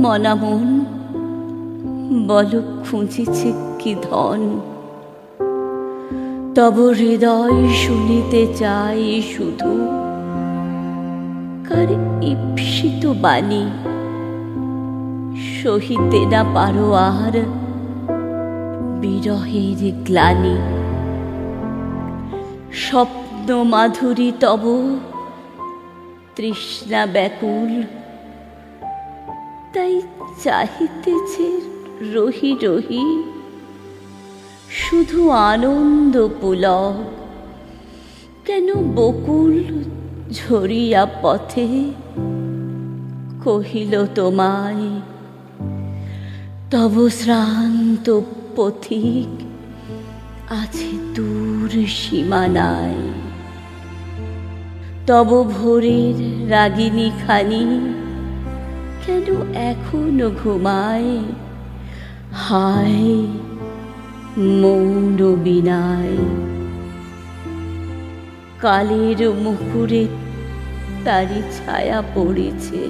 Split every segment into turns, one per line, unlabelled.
মনামন বল খুঁজিছে কি ধন, তব হৃদয় শুনিতে চাই শুধু কার ঈপ্সিত বাণী। সহিতে না পারো আর বিরহের গ্লানি, স্বপ্ন মাধুরী তব তৃষ্ণা ব্যাকুল, তাই চাহিতেছে রহি রহি শুধু আনন্দ পুলক। কেন বকুল ঝরিয়া পথে কহিল তোমায়, তব শ্রান্ত পথিক আছে দূর সীমানায়। তব ভোরের রাগিনী খানি কেন এখনো ঘুমায়, হায় মৌন বিনায়। কালের মুখুরে তারি ছায়া পড়েছে,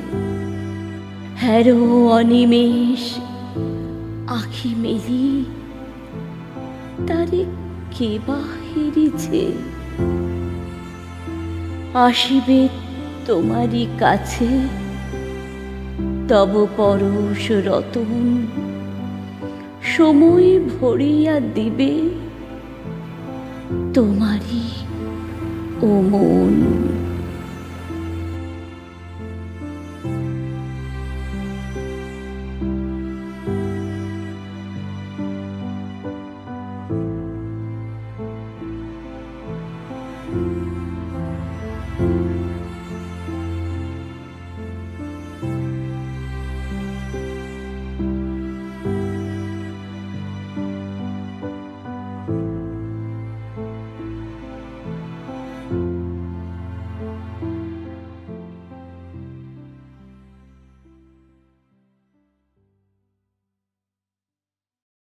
হ্যারো অনিমেষ আখি মেলি তারে কে বা হেরেছে। আসিবে তোমারই কাছে তব পরশ রতন, সময় ভরিয়া দিবে তোমারই ও মন।